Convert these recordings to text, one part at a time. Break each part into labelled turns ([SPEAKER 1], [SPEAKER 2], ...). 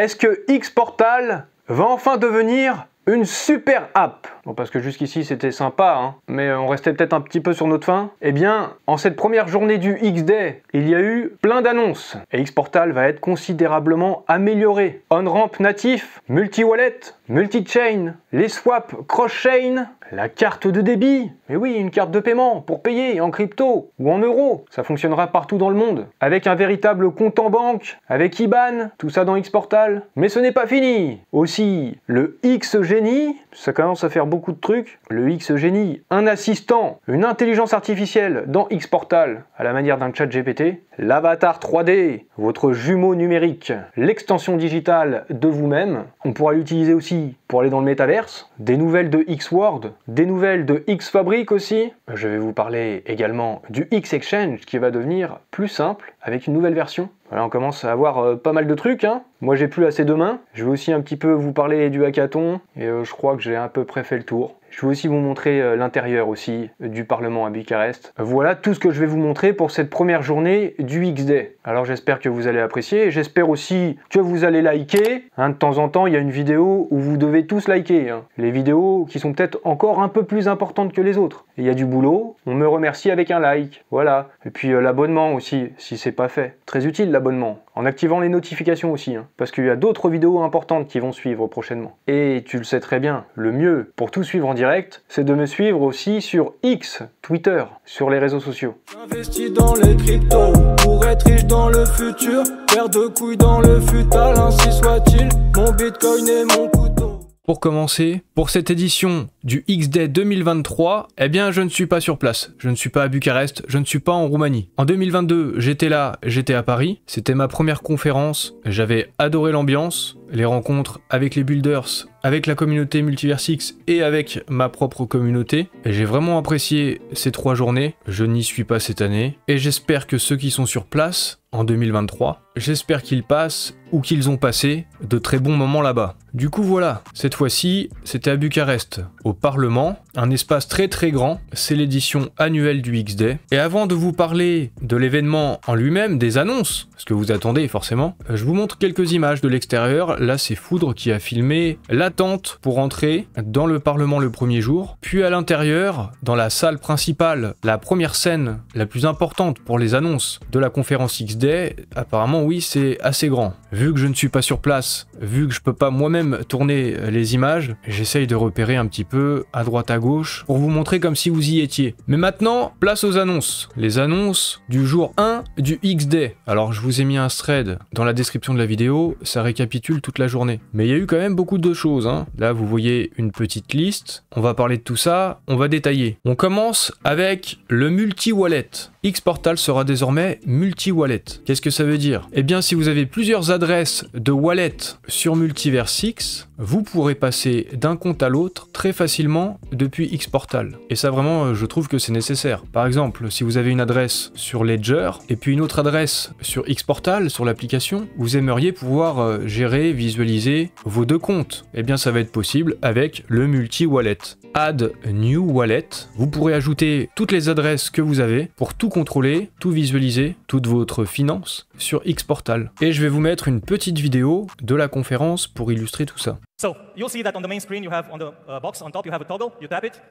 [SPEAKER 1] est-ce que Xportal va enfin devenir une super app? Bon, parce que jusqu'ici c'était sympa, hein, mais on restait peut-être un petit peu sur notre faim. Eh bien, en cette première journée du X-Day, il y a eu plein d'annonces. Et Xportal va être considérablement amélioré. On-ramp natif, multi-wallet, multi-chain, les swaps cross-chain, la carte de débit. Mais oui, une carte de paiement pour payer en crypto ou en euros. Ça fonctionnera partout dans le monde. Avec un véritable compte en banque, avec IBAN, tout ça dans Xportal. Mais ce n'est pas fini. Aussi, le X-Genie, ça commence à faire beaucoup de trucs. Le X-Genie, un assistant, une intelligence artificielle dans Xportal, à la manière d'un chat GPT. L'avatar 3D, votre jumeau numérique, l'extension digitale de vous-même. On pourra l'utiliser aussi pour aller dans le métaverse. Des nouvelles de X-Word, des nouvelles de X-Fabric aussi. Je vais vous parler également du X-Exchange qui va devenir plus simple avec une nouvelle version. Voilà, on commence à avoir pas mal de trucs, hein. Moi j'ai plus assez de mains. Je vais aussi un petit peu vous parler du hackathon et je crois que j'ai à peu près fait le tour. Je vais aussi vous montrer l'intérieur aussi du Parlement à Bucarest. Voilà tout ce que je vais vous montrer pour cette première journée du X-Day. Alors j'espère que vous allez apprécier et j'espère aussi que vous allez liker. Hein, de temps en temps, il y a une vidéo où vous devez tous liker. Hein. Les vidéos qui sont peut-être encore un peu plus importantes que les autres. Il y a du boulot, on me remercie avec un like. Voilà. Et puis l'abonnement aussi, si c'est pas fait. Très utile l'abonnement. En activant les notifications aussi, hein, parce qu'il y a d'autres vidéos importantes qui vont suivre prochainement. Et tu le sais très bien, le mieux pour tout suivre en direct, c'est de me suivre aussi sur X, Twitter, sur les réseaux sociaux.
[SPEAKER 2] J'investis dans les cryptos, pour être riche dans le futur, paire de couilles dans le futal, ainsi soit-il, mon bitcoin et mon couteau.
[SPEAKER 3] Pour commencer, pour cette édition du X-Day 2023, eh bien je ne suis pas sur place, je ne suis pas à Bucarest, je ne suis pas en Roumanie. En 2022, j'étais là, j'étais à Paris, c'était ma première conférence, j'avais adoré l'ambiance, les rencontres avec les builders, avec la communauté Multiversix et avec ma propre communauté. Et j'ai vraiment apprécié ces 3 journées, je n'y suis pas cette année, et j'espère que ceux qui sont sur place en 2023, j'espère qu'ils passent ou qu'ils ont passé de très bons moments là-bas. Du coup voilà, cette fois-ci, c'était à Bucarest, au Parlement, un espace très très grand, c'est l'édition annuelle du X-Day. Et avant de vous parler de l'événement en lui-même, des annonces, ce que vous attendez forcément, je vous montre quelques images de l'extérieur. Là c'est Foudre qui a filmé l'attente pour entrer dans le Parlement le premier jour, puis à l'intérieur, dans la salle principale, la première scène la plus importante pour les annonces de la conférence X-Day, apparemment oui c'est assez grand. Vu que je ne suis pas sur place, vu que je peux pas moi-même tourner les images, j'essaye de repérer un petit peu à droite à gauche pour vous montrer comme si vous y étiez. Mais maintenant, place aux annonces. Les annonces du jour 1 du X-Day. Alors je vous ai mis un thread dans la description de la vidéo, ça récapitule toute la journée. Mais il y a eu quand même beaucoup de choses, hein. Là vous voyez une petite liste, on va parler de tout ça, on va détailler. On commence avec le multi-wallet. Xportal sera désormais multi-wallet. Qu'est-ce que ça veut dire? Eh bien si vous avez plusieurs adresses de wallet sur Multiversix, vous pourrez passer d'un compte à l'autre très facilement depuis Xportal. Et ça vraiment, je trouve que c'est nécessaire. Par exemple, si vous avez une adresse sur Ledger et puis une autre adresse sur Xportal, sur l'application, vous aimeriez pouvoir gérer, visualiser vos 2 comptes. Eh bien ça va être possible avec le multi-wallet. Add New Wallet, vous pourrez ajouter toutes les adresses que vous avez pour tout contrôler, tout visualiser, toute votre finance sur Xportal. Et je vais vous mettre une petite vidéo de la conférence pour illustrer tout ça.
[SPEAKER 4] So you'll see that on the main screen you have on the box on top you have a toggle, you tap it,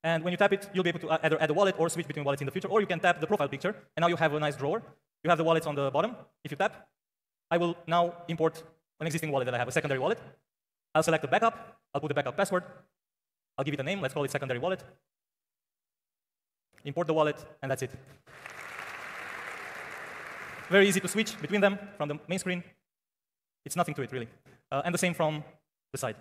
[SPEAKER 4] and when you tap it you'll be able to either add a wallet or switch between wallets in the future, or you can tap the profile picture and now you have a nice drawer. You have the wallets on the bottom. If you tap, I will now import an existing wallet that I have, a secondary wallet. I'll select the backup, I'll put the backup password, I'll give it a name, let's call it secondary wallet. Import the wallet, and that's it. Very easy to switch between them from the main screen. It's nothing to it, really. And the same from the side.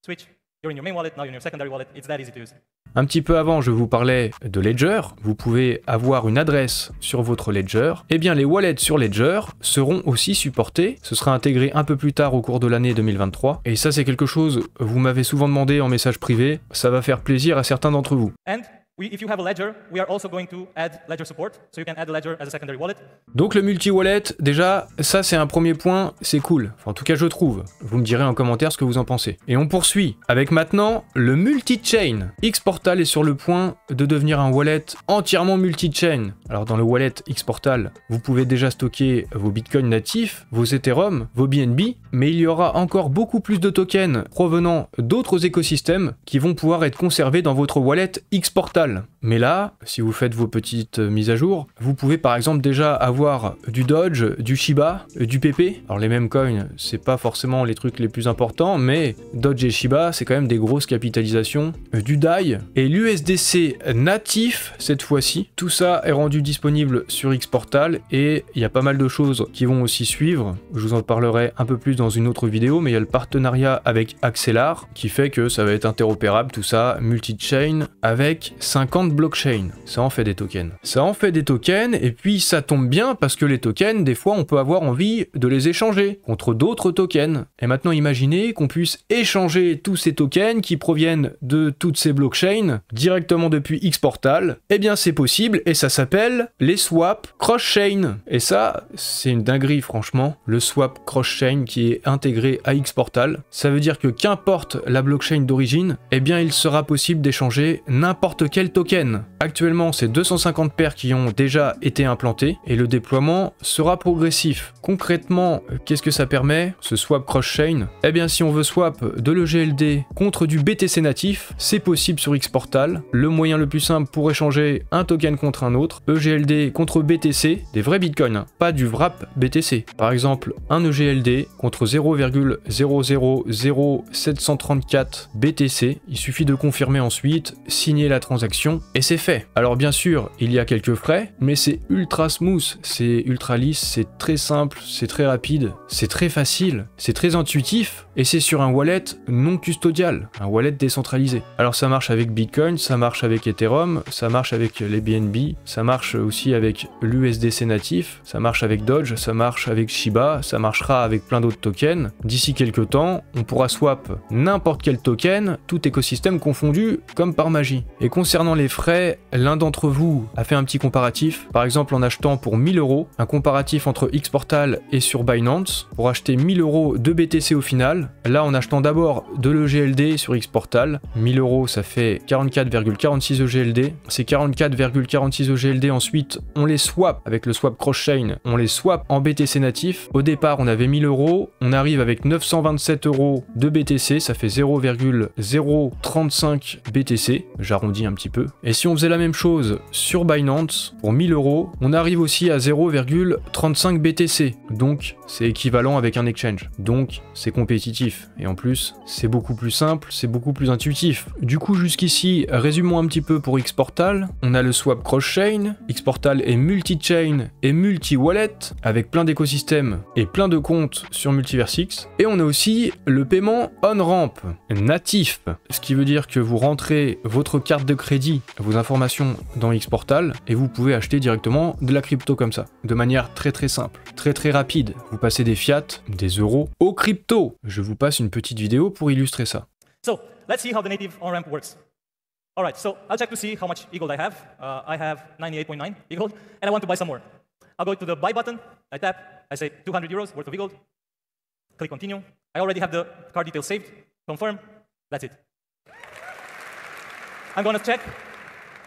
[SPEAKER 4] Switch, you're in your main wallet, now you're in your secondary wallet. It's that easy to use.
[SPEAKER 3] Un petit peu avant, je vous parlais de Ledger. Vous pouvez avoir une adresse sur votre Ledger. Eh bien, les wallets sur Ledger seront aussi supportés. Ce sera intégré un peu plus tard au cours de l'année 2023. Et ça, c'est quelque chose, vous m'avez souvent demandé en message privé. Ça va faire plaisir à certains d'entre vous.
[SPEAKER 4] And If you have a ledger, we are also going to add ledger support, so you can add a ledger as a secondary wallet.
[SPEAKER 3] Donc le multi-wallet, déjà, ça c'est un premier point, c'est cool. Enfin, en tout cas, je trouve. Vous me direz en commentaire ce que vous en pensez. Et on poursuit avec maintenant le multi-chain. Xportal est sur le point de devenir un wallet entièrement multi-chain. Alors dans le wallet Xportal, vous pouvez déjà stocker vos bitcoins natifs, vos Ethereum, vos BNB, mais il y aura encore beaucoup plus de tokens provenant d'autres écosystèmes qui vont pouvoir être conservés dans votre wallet Xportal. Mais là, si vous faites vos petites mises à jour, vous pouvez par exemple déjà avoir du Doge, du Shiba, du PP. Alors les mêmes coins, c'est pas forcément les trucs les plus importants, mais Doge et Shiba, c'est quand même des grosses capitalisations. Du DAI et l'USDC natif cette fois-ci. Tout ça est rendu disponible sur Xportal et il y a pas mal de choses qui vont aussi suivre. Je vous en parlerai un peu plus dans une autre vidéo, mais il y a le partenariat avec Axelar qui fait que ça va être interopérable, tout ça, multi-chain avec 50 blockchains. Ça en fait des tokens. Ça en fait des tokens et puis ça tombe bien parce que les tokens, des fois on peut avoir envie de les échanger contre d'autres tokens. Et maintenant imaginez qu'on puisse échanger tous ces tokens qui proviennent de toutes ces blockchains directement depuis Xportal. Eh bien c'est possible et ça s'appelle les swaps cross-chain. Et ça, c'est une dinguerie franchement. Le swap cross-chain qui est intégré à Xportal. Ça veut dire que qu'importe la blockchain d'origine, eh bien il sera possible d'échanger n'importe quel token. Actuellement, c'est 250 paires qui ont déjà été implantées et le déploiement sera progressif. Concrètement, qu'est-ce que ça permet, ce swap cross-chain? Eh bien, si on veut swap de l'EGLD contre du BTC natif, c'est possible sur Xportal. Le moyen le plus simple pour échanger un token contre un autre, EGLD contre BTC, des vrais bitcoins, hein, pas du wrap BTC. Par exemple, un EGLD contre 0,000734 BTC, il suffit de confirmer ensuite, signer la transaction et c'est fait. Alors bien sûr, il y a quelques frais, mais c'est ultra smooth, c'est ultra lisse, c'est très simple, c'est très rapide, c'est très facile, c'est très intuitif et c'est sur un wallet non custodial, un wallet décentralisé. Alors ça marche avec Bitcoin, ça marche avec Ethereum, ça marche avec les BNB, ça marche aussi avec l'USDC natif, ça marche avec Doge, ça marche avec Shiba, ça marchera avec plein d'autres tokens. D'ici quelques temps, on pourra swap n'importe quel token, tout écosystème confondu, comme par magie. Et concernant les frais, l'un d'entre vous a fait un petit comparatif, par exemple en achetant pour 1000 €, un comparatif entre Xportal et sur Binance, pour acheter 1000 € de BTC au final. Là, en achetant d'abord de l'EGLD sur Xportal, 1000 € ça fait 44,46 EGLD, ces 44,46 EGLD ensuite, on les swap avec le swap cross-chain, on les swap en BTC natif. Au départ, on avait 1000 €, on arrive avec 927 € de BTC, ça fait 0,035 BTC, j'arrondis un petit peu. Et si on faisait la même chose sur Binance, pour 1000 €, on arrive aussi à 0,35 BTC. Donc, c'est équivalent avec un exchange. Donc, c'est compétitif. Et en plus, c'est beaucoup plus simple, c'est beaucoup plus intuitif. Du coup, jusqu'ici, résumons un petit peu pour Xportal. On a le swap cross-chain. Xportal est multi-chain et multi-wallet, avec plein d'écosystèmes et plein de comptes sur Multiversix. Et on a aussi le paiement on-ramp, natif. Ce qui veut dire que vous rentrez votre carte de crédit, vos informations dans Xportal, et vous pouvez acheter directement de la crypto comme ça, de manière très très simple, très très rapide. Vous passez des fiat, des euros, aux crypto. Je vous passe une petite vidéo pour illustrer ça.
[SPEAKER 4] So, let's see how the native on-ramp works. Alright, so I'll check to see how much eagle I have. I have 98.9 eagle, and I want to buy some more. I'll go to the buy button, I tap, I say 200 euros worth of eagle, click continue. I already have the card details saved, confirm, that's it. I'm gonna check,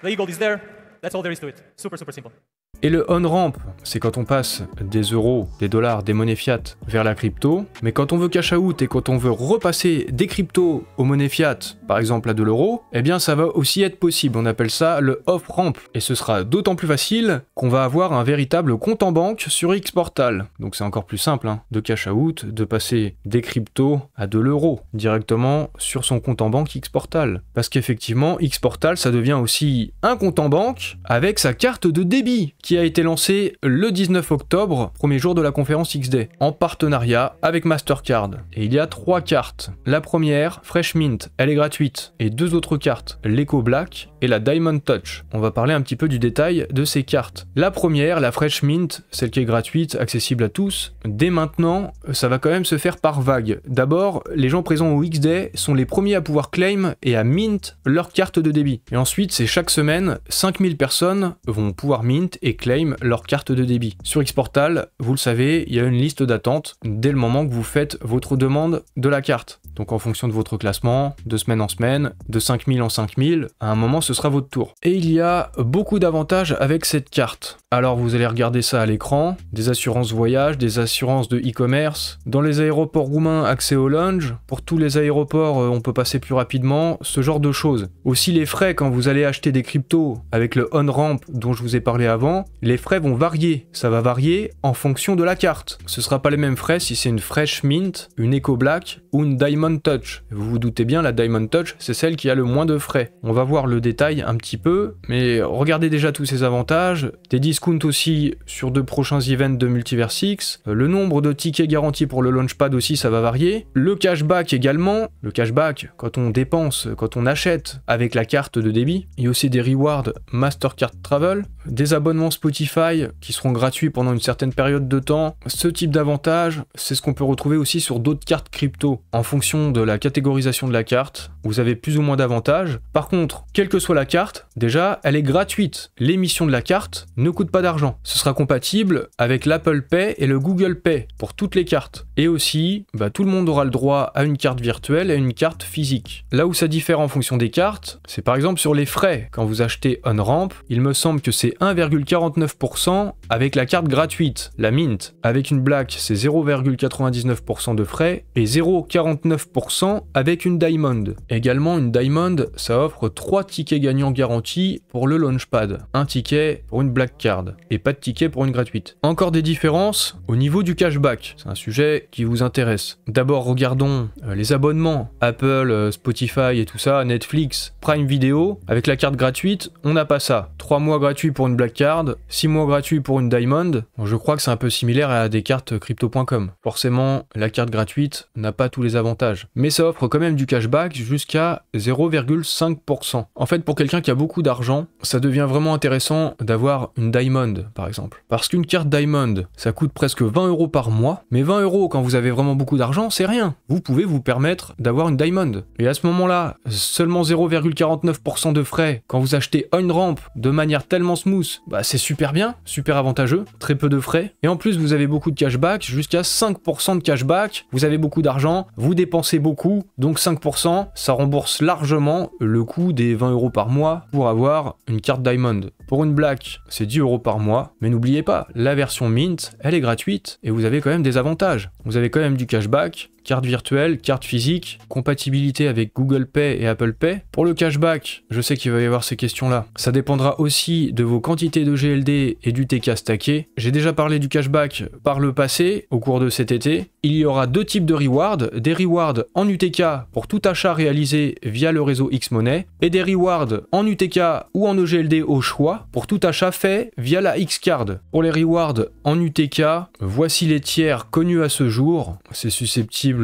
[SPEAKER 4] the eagle is there, that's all there is to it. Super, super simple.
[SPEAKER 3] Et le on-ramp, c'est quand on passe des euros, des dollars, des monnaies fiat vers la crypto, mais quand on veut cash out et quand on veut repasser des cryptos aux monnaies fiat, par exemple à de l'euro, eh bien ça va aussi être possible, on appelle ça le off-ramp, et ce sera d'autant plus facile qu'on va avoir un véritable compte en banque sur Xportal. Donc c'est encore plus simple hein, de cash out, de passer des cryptos à de l'euro directement sur son compte en banque Xportal. Parce qu'effectivement, Xportal ça devient aussi un compte en banque avec sa carte de débit, qui a été lancé le 19 octobre, premier jour de la conférence XD, en partenariat avec Mastercard. Et il y a 3 cartes. La première, Fresh Mint, elle est gratuite. Et 2 autres cartes, l'Eco Black et la Diamond Touch. On va parler un petit peu du détail de ces cartes. La première, la Fresh Mint, celle qui est gratuite, accessible à tous, dès maintenant, ça va quand même se faire par vague. D'abord, les gens présents au X-Day sont les premiers à pouvoir claim et à mint leur carte de débit. Et ensuite, c'est chaque semaine, 5000 personnes vont pouvoir mint et claim leur carte de débit. Sur Xportal, vous le savez, il y a une liste d'attente dès le moment que vous faites votre demande de la carte. Donc en fonction de votre classement, de semaine en semaine, de 5000 en 5000, à un moment ce sera votre tour. Et il y a beaucoup d'avantages avec cette carte. Alors vous allez regarder ça à l'écran, des assurances voyage, des assurances de e-commerce. Dans les aéroports roumains, accès au lounge. Pour tous les aéroports, on peut passer plus rapidement, ce genre de choses. Aussi les frais quand vous allez acheter des cryptos avec le on-ramp dont je vous ai parlé avant, les frais vont varier. Ça va varier en fonction de la carte. Ce sera pas les mêmes frais si c'est une Fresh Mint, une Eco Black ou une Diamond Touch. Vous vous doutez bien, la Diamond Touch, c'est celle qui a le moins de frais. On va voir le détail un petit peu, mais regardez déjà tous ces avantages. Des discounts aussi sur de prochains events de Multiverse X. Le nombre de tickets garantis pour le Launchpad aussi, ça va varier. Le cashback également. Le cashback, quand on dépense, quand on achète avec la carte de débit. Il y a aussi des rewards Mastercard Travel. Des abonnements Spotify qui seront gratuits pendant une certaine période de temps. Ce type d'avantages, c'est ce qu'on peut retrouver aussi sur d'autres cartes crypto. En fonction de la catégorisation de la carte, vous avez plus ou moins d'avantages. Par contre, quelle que soit la carte, déjà, elle est gratuite. L'émission de la carte ne coûte pas d'argent. Ce sera compatible avec l'Apple Pay et le Google Pay pour toutes les cartes. Et aussi, tout le monde aura le droit à une carte virtuelle et à une carte physique. Là où ça diffère en fonction des cartes, c'est par exemple sur les frais. Quand vous achetez on-ramp, il me semble que c'est 1,49% avec la carte gratuite, la Mint. Avec une Black, c'est 0,99% de frais et 0,49% avec une Diamond. Également, une Diamond, ça offre 3 tickets gagnants garantis pour le Launchpad. Un ticket pour une Black Card et pas de ticket pour une gratuite. Encore des différences au niveau du cashback. C'est un sujet qui vous intéresse. D'abord, regardons les abonnements Apple, Spotify et tout ça, Netflix, Prime Video. Avec la carte gratuite, on n'a pas ça. 3 mois gratuits pour une Black Card, 6 mois gratuits pour une Diamond. Bon, je crois que c'est un peu similaire à des cartes crypto.com. Forcément, la carte gratuite n'a pas tous les avantages. Mais ça offre quand même du cashback jusqu'à 0,5%. En fait, pour quelqu'un qui a beaucoup d'argent, ça devient vraiment intéressant d'avoir une Diamond, par exemple. Parce qu'une carte Diamond, ça coûte presque 20 € par mois. Mais 20 € quand vous avez vraiment beaucoup d'argent, c'est rien. Vous pouvez vous permettre d'avoir une Diamond. Et à ce moment-là, seulement 0,49% de frais quand vous achetez on-ramp de manière tellement smooth, c'est super bien, super avantageux, très peu de frais. Et en plus, vous avez beaucoup de cashback, jusqu'à 5% de cashback. Vous avez beaucoup d'argent, vous dépensez beaucoup, donc 5%, ça rembourse largement le coût des 20 € par mois pour avoir une carte Diamond. Pour une Black, c'est 10 € par mois, mais n'oubliez pas, la version Mint, elle est gratuite et vous avez quand même des avantages. Vous avez quand même du cashback, carte virtuelle, carte physique, compatibilité avec Google Pay et Apple Pay. Pour le cashback, je sais qu'il va y avoir ces questions-là. Ça dépendra aussi de vos quantités de GLD et du TK stacké. J'ai déjà parlé du cashback par le passé, au cours de cet été. Il y aura deux types de rewards, des rewards en UTK pour tout achat réalisé via le réseau X-Money, et des rewards en UTK ou en EGLD au choix pour tout achat fait via la X-Card. Pour les rewards en UTK, voici les tiers connus à ce jour. C'est susceptible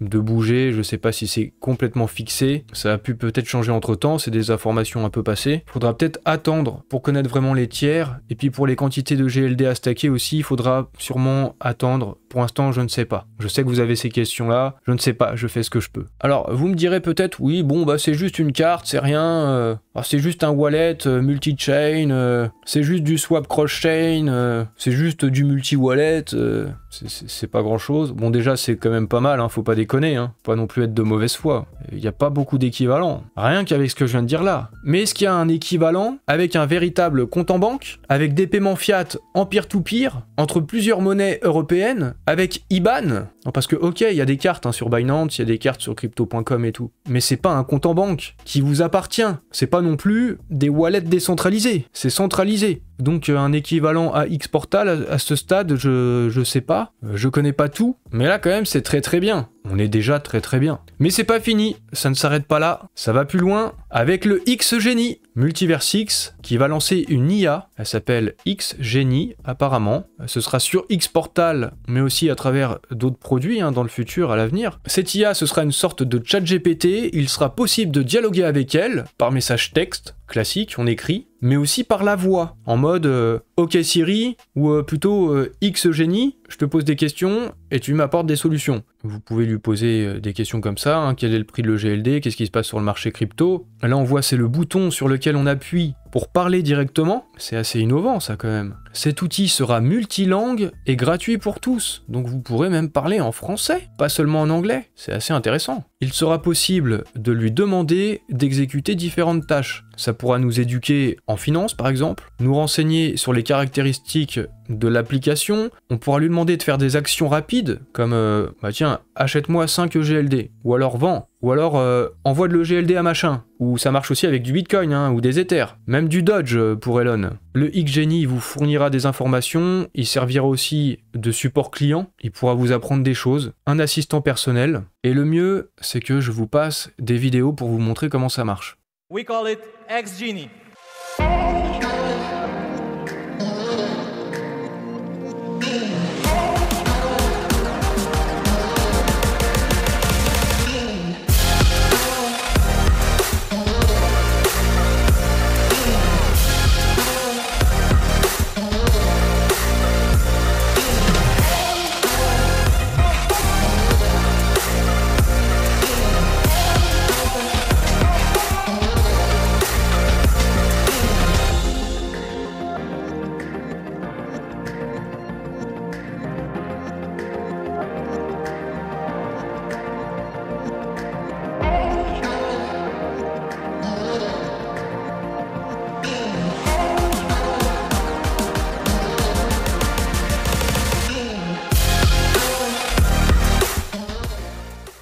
[SPEAKER 3] de bouger, je sais pas si c'est complètement fixé, ça a pu peut-être changer entre temps, c'est des informations un peu passées. Faudra peut-être attendre pour connaître vraiment les tiers, et puis pour les quantités de GLD à stacker aussi, il faudra sûrement attendre. Pour l'instant, je ne sais pas. Je sais que vous avez ces questions-là, je ne sais pas, je fais ce que je peux. Alors, vous me direz peut-être, oui, bon, c'est juste une carte, c'est rien, c'est juste un wallet multi-chain, c'est juste du swap cross-chain, c'est juste du multi-wallet, c'est pas grand-chose. Bon, déjà, c'est quand même pas mal, faut pas déconner, pas non plus être de mauvaise foi. Il n'y a pas beaucoup d'équivalents, rien qu'avec ce que je viens de dire là. Mais est-ce qu'il y a un équivalent avec un véritable compte en banque, avec des paiements fiat en peer-to-peer, entre plusieurs monnaies européennes, avec IBAN? Non, parce que ok, il y a des cartes sur Binance, il y a des cartes sur crypto.com et tout, mais c'est pas un compte en banque qui vous appartient, c'est pas non plus des wallets décentralisés, c'est centralisé. Donc un équivalent à Xportal à ce stade, je sais pas, je connais pas tout, mais là quand même c'est très très bien. On est déjà très très bien. Mais c'est pas fini, ça ne s'arrête pas là, ça va plus loin avec le X-Genie. Multiversix qui va lancer une IA, elle s'appelle XGenie apparemment. Ce sera sur Xportal, mais aussi à travers d'autres produits dans le futur, à l'avenir. Cette IA, ce sera une sorte de chat GPT, il sera possible de dialoguer avec elle par message texte, classique, on écrit, mais aussi par la voix, en mode OK Siri, ou plutôt XGenie, je te pose des questions et tu m'apportes des solutions. Vous pouvez lui poser des questions comme ça, quel est le prix de l'EGLD, qu'est-ce qui se passe sur le marché crypto. Là on voit c'est le bouton sur lequel on appuie pour parler directement, c'est assez innovant ça quand même. Cet outil sera multilingue et gratuit pour tous, donc vous pourrez même parler en français, pas seulement en anglais, c'est assez intéressant. Il sera possible de lui demander d'exécuter différentes tâches. Ça pourra nous éduquer en finance par exemple, nous renseigner sur les caractéristiques de l'application, on pourra lui demander de faire des actions rapides, comme tiens, achète-moi 5 EGLD, ou alors vends, ou alors envoie de l'EGLD à machin, ou ça marche aussi avec du Bitcoin, ou des Ethers, même du Dodge pour Elon. Le XGenie vous fournira des informations, il servira aussi de support client, il pourra vous apprendre des choses, un assistant personnel, et le mieux, c'est que je vous passe des vidéos pour vous montrer comment ça marche.
[SPEAKER 4] We call it XGenie.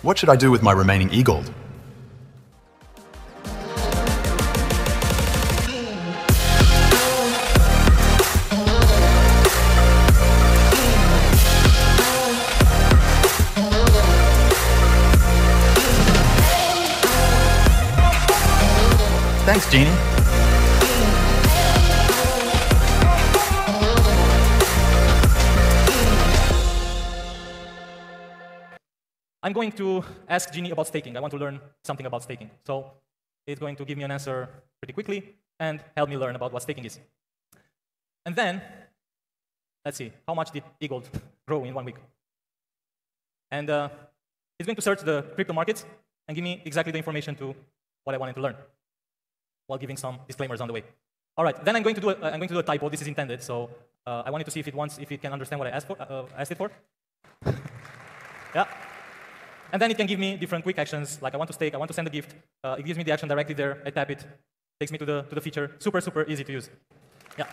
[SPEAKER 5] What should I do with my remaining e-gold? Thanks, Genie.
[SPEAKER 4] I'm going to ask Genie about staking. I want to learn something about staking. So it's going to give me an answer pretty quickly and help me learn about what staking is. And then, let's see, how much did e-gold grow in 1 week? And it's going to search the crypto markets and give me exactly the information to what I wanted to learn, while giving some disclaimers on the way. All right, then I'm going to do a typo. This is intended, so I wanted to see if it can understand what I asked it for. Yeah. And then it can give me different quick actions, like I want to stake, I want to send a gift. It gives me the action directly there. I tap it, takes me to the feature. Super, super easy to use. Yeah.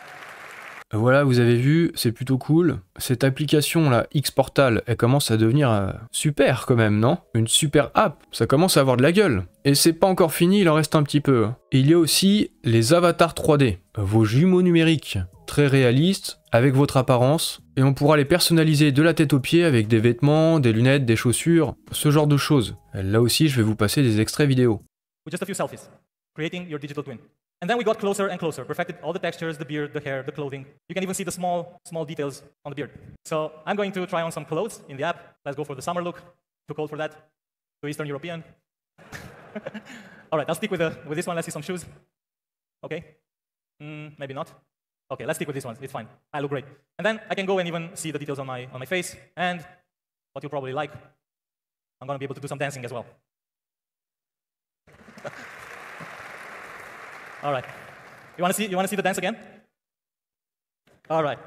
[SPEAKER 3] Voilà, vous avez vu, c'est plutôt cool. Cette application là, Xportal, elle commence à devenir super quand même, non? Une super app, ça commence à avoir de la gueule. Et c'est pas encore fini, il en reste un petit peu. Et il y a aussi les avatars 3D, vos jumeaux numériques, très réalistes, avec votre apparence, et on pourra les personnaliser de la tête aux pieds avec des vêtements, des lunettes, des chaussures, ce genre de choses. Là aussi, je vais vous passer des extraits vidéo.
[SPEAKER 4] With just a few selfies, creating your digital twin. And then we got closer and closer, perfected all the textures, the beard, the hair, the clothing. You can even see the small details on the beard. So I'm going to try on some clothes in the app. Let's go for the summer look. Too cold for that. Too Eastern European. All right, I'll stick with this one. Let's see some shoes. Okay. Maybe not. Okay, let's stick with this one. It's fine. I look great. And then I can go and even see the details on my face. And what you'll probably like, I'm going to be able to do some dancing as well. All right. You want to see the dance again? All right.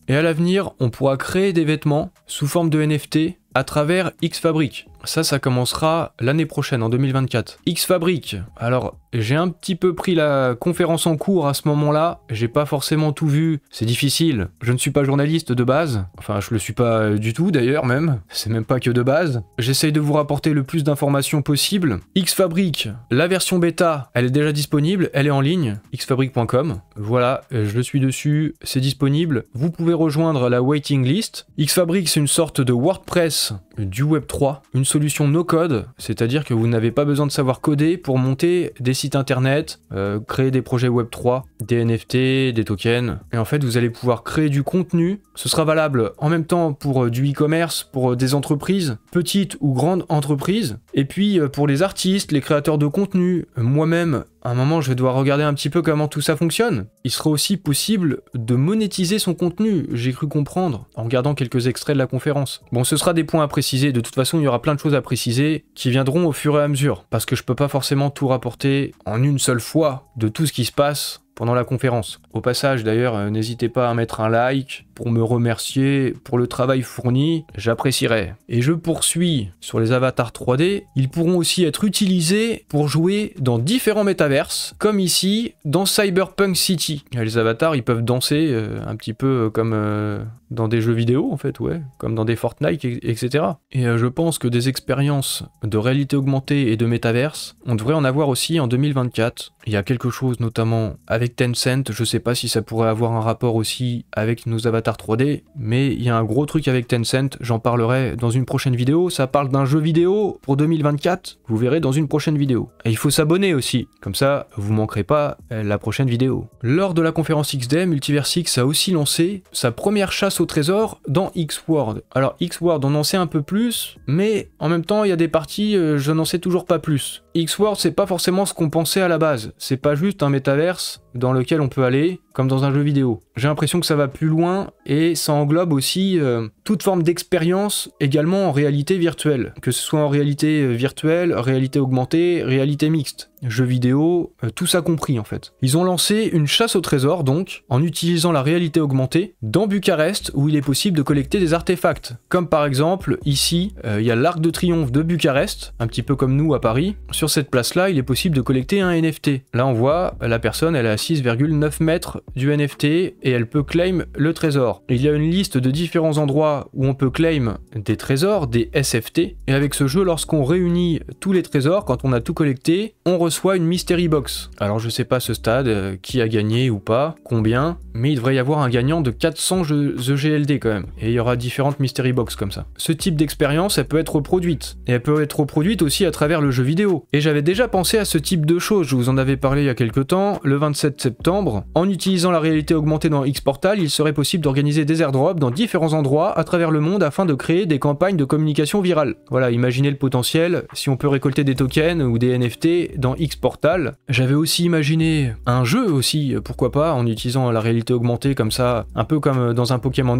[SPEAKER 3] Et à l'avenir, on pourra créer des vêtements sous forme de NFT à travers Xfabric. Ça commencera l'année prochaine, en 2024. Xfabric, alors j'ai un petit peu pris la conférence en cours à ce moment-là, j'ai pas forcément tout vu, c'est difficile. Je ne suis pas journaliste de base, enfin je le suis pas du tout d'ailleurs même, c'est même pas que de base. J'essaye de vous rapporter le plus d'informations possible. Xfabric, la version bêta, elle est déjà disponible, elle est en ligne, xfabric.com. Voilà, je suis dessus, c'est disponible. Vous pouvez rejoindre la waiting list. Xfabric, c'est une sorte de WordPress du Web3, une solution no-code, c'est-à-dire que vous n'avez pas besoin de savoir coder pour monter des sites internet, créer des projets Web3, des NFT, des tokens, et en fait vous allez pouvoir créer du contenu. Ce sera valable en même temps pour du e-commerce, pour des entreprises, petites ou grandes entreprises, et puis pour les artistes, les créateurs de contenu. Moi-même, à un moment, je vais devoir regarder un petit peu comment tout ça fonctionne. Il sera aussi possible de monétiser son contenu, j'ai cru comprendre, en regardant quelques extraits de la conférence. Bon, ce sera des points à préciser, de toute façon, il y aura plein de choses à préciser qui viendront au fur et à mesure, parce que je peux pas forcément tout rapporter en une seule fois de tout ce qui se passe pendant la conférence. Au passage d'ailleurs, n'hésitez pas à mettre un like pour me remercier pour le travail fourni, j'apprécierais. Et je poursuis sur les avatars 3D, ils pourront aussi être utilisés pour jouer dans différents métaverses, comme ici dans Cyberpunk City. Les avatars, ils peuvent danser un petit peu comme dans des jeux vidéo en fait, ouais, comme dans des Fortnite, etc. Et je pense que des expériences de réalité augmentée et de métaverse, on devrait en avoir aussi en 2024. Il y a quelque chose notamment avec Tencent, je sais pas si ça pourrait avoir un rapport aussi avec nos avatars 3D, mais il y a un gros truc avec Tencent, j'en parlerai dans une prochaine vidéo. Ça parle d'un jeu vidéo pour 2024, vous verrez dans une prochaine vidéo. Et il faut s'abonner aussi, comme ça vous manquerez pas la prochaine vidéo. Lors de la conférence XD, Multiversix a aussi lancé sa première chasse au trésor dans X-World. Alors X-World on en sait un peu plus, mais en même temps il y a des parties je n'en sais toujours pas plus. X-World c'est pas forcément ce qu'on pensait à la base, c'est pas juste un métaverse dans lequel on peut aller comme dans un jeu vidéo. J'ai l'impression que ça va plus loin et ça englobe aussi toute forme d'expérience également en réalité virtuelle, que ce soit en réalité virtuelle, réalité augmentée, réalité mixte, jeux vidéo, tout ça compris en fait. Ils ont lancé une chasse au trésor donc en utilisant la réalité augmentée dans Bucarest où il est possible de collecter des artefacts, comme par exemple ici il y a l'Arc de Triomphe de Bucarest, un petit peu comme nous à Paris. Sur cette place là il est possible de collecter un NFT. Là on voit la personne elle est à 6,9 mètres du NFT et elle peut claim le trésor. Il y a une liste de différents endroits où on peut claim des trésors, des SFT, et avec ce jeu lorsqu'on réunit tous les trésors, quand on a tout collecté, on reçoit une mystery box. Alors je sais pas à ce stade qui a gagné ou pas, combien, mais il devrait y avoir un gagnant de 400 EGLD quand même, et il y aura différentes mystery box comme ça. Ce type d'expérience elle peut être reproduite, et elle peut être reproduite aussi à travers le jeu vidéo. Et j'avais déjà pensé à ce type de choses, je vous en avais parlé il y a quelques temps, le 27 septembre, en utilisant la réalité augmentée dans X-Portal, il serait possible d'organiser des airdrops dans différents endroits à travers le monde afin de créer des campagnes de communication virale. Voilà, imaginez le potentiel, si on peut récolter des tokens ou des NFT dans X-Portal. J'avais aussi imaginé un jeu aussi, pourquoi pas, en utilisant la réalité augmentée comme ça, un peu comme dans un Pokémon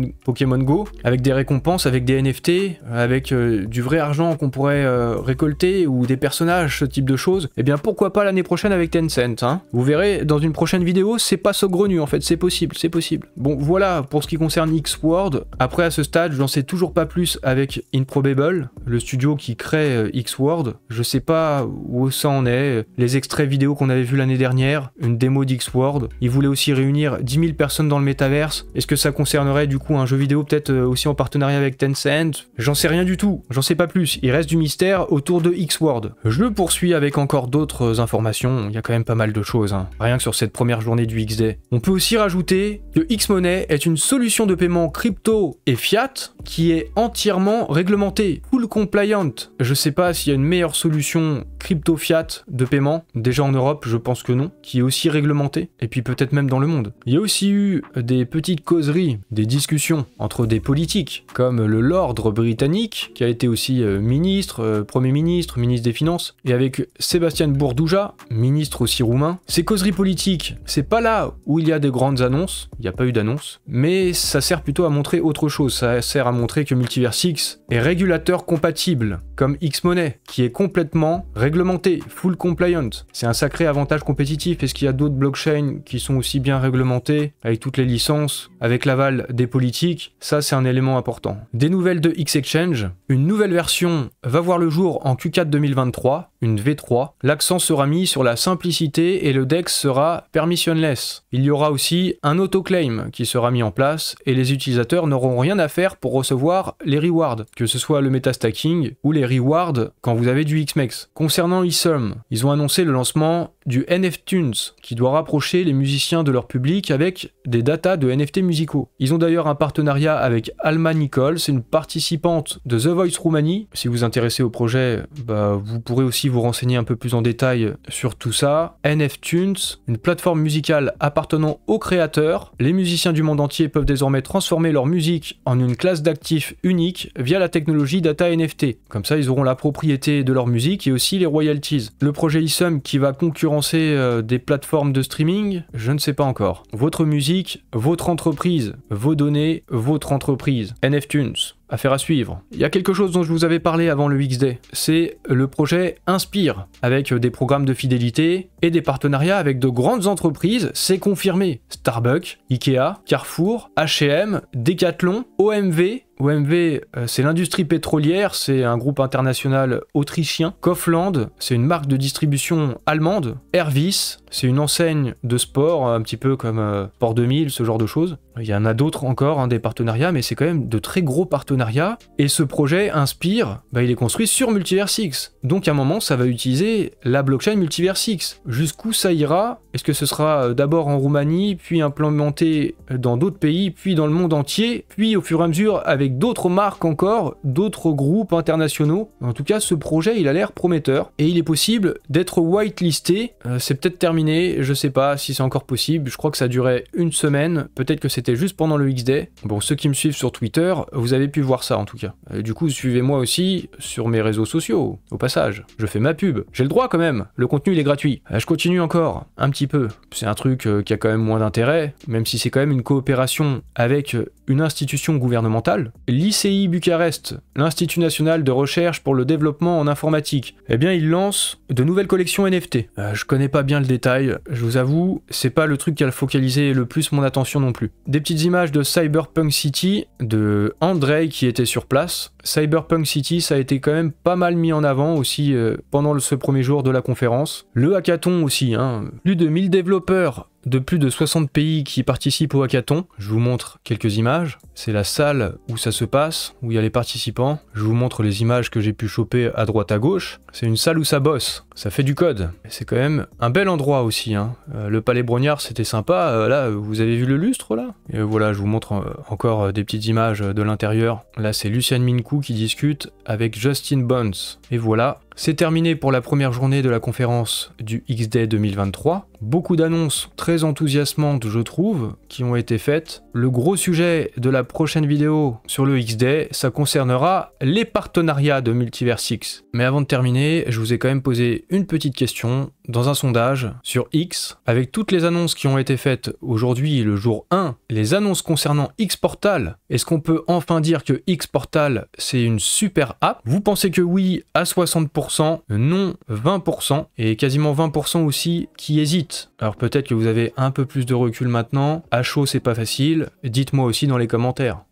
[SPEAKER 3] Go, avec des récompenses, avec des NFT, avec du vrai argent qu'on pourrait récolter, ou des personnages, ce type de choses. Et bien pourquoi pas l'année prochaine avec Tencent, hein. Vous verrez dans une prochaine vidéo, c'est pas saugrenu en fait, c'est possible, c'est possible. Bon voilà pour ce qui concerne X-World. Après à ce stade, je n'en sais toujours pas plus avec Improbable, le studio qui crée X-World. Je sais pas où ça en est, les extraits vidéo qu'on avait vu l'année dernière, une démo d'X-World. Ils voulaient aussi réunir 10 000 personnes dans le métaverse. Est-ce que ça concernerait du coup un jeu vidéo peut-être aussi en partenariat avec Tencent? J'en sais rien du tout, j'en sais pas plus. Il reste du mystère autour de X-World. Je poursuis avec encore d'autres informations, il y a quand même pas mal de choses, hein. Rien que sur cette première journée du XD. On peut aussi rajouter que X-Money est une solution de paiement crypto et fiat qui est entièrement réglementée, full compliant. Je sais pas s'il y a une meilleure solution crypto-fiat de paiement, déjà en Europe, je pense que non, qui est aussi réglementée, et puis peut-être même dans le monde. Il y a aussi eu des petites causeries, des discussions entre des politiques, comme le Lord britannique, qui a été aussi ministre, Premier ministre, ministre des Finances, et avec Sébastien Bourdouja, ministre aussi roumain. Ces causeries politiques, c'est pas là où il y a des grandes annonces, il n'y a pas eu d'annonce, mais ça sert plutôt à montrer autre chose, ça sert à montrer que Multiversix est régulateur compatible, comme X-Money, qui est complètement réglementé, full compliant. C'est un sacré avantage compétitif. Est-ce qu'il y a d'autres blockchains qui sont aussi bien réglementés, avec toutes les licences, avec l'aval des politiques? Ça, c'est un élément important. Des nouvelles de X-Exchange, une nouvelle version va voir le jour en Q4 2023, une V3. L'accent sera mis sur la simplicité et le DEX sera permissionless. Il y aura aussi un autoclaim qui sera mis en place et les utilisateurs n'auront rien à faire pour recevoir les rewards, que ce soit le metastacking ou les rewards quand vous avez du XMEX. Concernant eSum, ils ont annoncé le lancement du NFTunes, qui doit rapprocher les musiciens de leur public avec des datas de NFT musicaux. Ils ont d'ailleurs un partenariat avec Alma Nicole, c'est une participante de The Voice Roumanie. Si vous vous intéressez au projet, vous pourrez aussi vous renseigner un peu plus en détail sur tout ça. NFTunes, une plateforme musicale appartenant aux créateurs. Les musiciens du monde entier peuvent désormais transformer leur musique en une classe d'actifs unique via la technologie data NFT. Comme ça, ils auront la propriété de leur musique et aussi les royalties. Le projet Isum qui va concurrencer des plateformes de streaming, je ne sais pas encore. Votre musique, votre entreprise, vos données, votre entreprise. NFTunes. Affaire à suivre. Il y a quelque chose dont je vous avais parlé avant le XD, c'est le projet Inspire, avec des programmes de fidélité et des partenariats avec de grandes entreprises, c'est confirmé. Starbucks, Ikea, Carrefour, H&M, Decathlon, OMV. OMV, c'est l'industrie pétrolière, c'est un groupe international autrichien. Kaufland, c'est une marque de distribution allemande. Hervis, c'est une enseigne de sport, un petit peu comme Sport 2000, ce genre de choses. Il y en a d'autres encore, des partenariats, mais c'est quand même de très gros partenariats. Et ce projet Inspire, il est construit sur Multiversix. Donc à un moment, ça va utiliser la blockchain Multiversix. Jusqu'où ça ira? Est-ce que ce sera d'abord en Roumanie, puis implémenté dans d'autres pays, puis dans le monde entier, puis au fur et à mesure avec d'autres marques encore, d'autres groupes internationaux? En tout cas, ce projet, il a l'air prometteur. Et il est possible d'être whitelisté. C'est peut-être terminé, je sais pas si c'est encore possible. Je crois que ça durait une semaine. Peut-être que c'était juste pendant le XDay. Bon, ceux qui me suivent sur Twitter, vous avez pu voir ça en tout cas. Du coup, suivez-moi aussi sur mes réseaux sociaux, au passage. Je fais ma pub. J'ai le droit quand même. Le contenu, il est gratuit. Je continue encore, un petit peu. C'est un truc qui a quand même moins d'intérêt, même si c'est quand même une coopération avec une institution gouvernementale. L'ICI Bucarest, l'Institut National de Recherche pour le Développement en Informatique, eh bien il lance de nouvelles collections NFT. Je connais pas bien le détail, je vous avoue, c'est pas le truc qui a focalisé le plus mon attention non plus. Des petites images de Cyberpunk City, de Andrei qui était sur place. Cyberpunk City, ça a été quand même pas mal mis en avant aussi pendant ce premier jour de la conférence. Le hackathon aussi, plus de 1000 développeurs de plus de 60 pays qui participent au hackathon. Je vous montre quelques images. C'est la salle où ça se passe, où il y a les participants. Je vous montre les images que j'ai pu choper à droite à gauche. C'est une salle où ça bosse, ça fait du code. C'est quand même un bel endroit aussi. Le Palais Brognard, c'était sympa. Là, vous avez vu le lustre là? Et voilà, je vous montre encore des petites images de l'intérieur. Là, c'est Lucian Minkou qui discute avec Justin Bones. Et voilà. C'est terminé pour la première journée de la conférence du XDay 2023. Beaucoup d'annonces très enthousiasmantes, je trouve, qui ont été faites. Le gros sujet de la prochaine vidéo sur le XDay, ça concernera les partenariats de Multiversix. Mais avant de terminer, je vous ai quand même posé une petite question dans un sondage sur X, avec toutes les annonces qui ont été faites aujourd'hui, le jour 1, les annonces concernant X-Portal. Est-ce qu'on peut enfin dire que X-Portal, c'est une super app? Vous pensez que oui à 60%, non 20%, et quasiment 20% aussi qui hésitent. Alors peut-être que vous avez un peu plus de recul maintenant, à chaud c'est pas facile, dites-moi aussi dans les commentaires.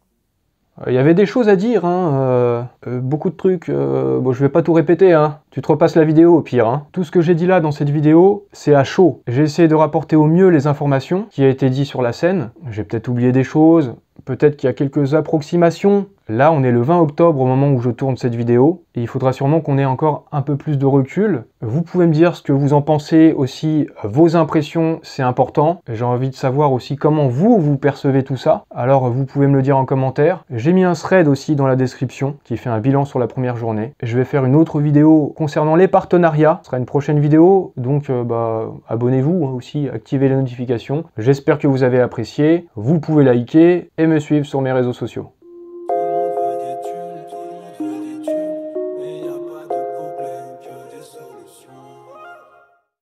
[SPEAKER 1] Il y avait des choses à dire, beaucoup de trucs, bon je vais pas tout répéter, tu te repasses la vidéo au pire. Tout ce que j'ai dit là dans cette vidéo, c'est à chaud. J'ai essayé de rapporter au mieux les informations qui a été dit sur la scène, j'ai peut-être oublié des choses, peut-être qu'il y a quelques approximations. Là, on est le 20 octobre au moment où je tourne cette vidéo, et il faudra sûrement qu'on ait encore un peu plus de recul. Vous pouvez me dire ce que vous en pensez aussi, vos impressions, c'est important. J'ai envie de savoir aussi comment vous percevez tout ça. Alors, vous pouvez me le dire en commentaire. J'ai mis un thread aussi dans la description qui fait un bilan sur la première journée. Je vais faire une autre vidéo concernant les partenariats. Ce sera une prochaine vidéo, donc abonnez-vous aussi, activez les notifications. J'espère que vous avez apprécié. Vous pouvez liker et me suivre sur mes réseaux sociaux.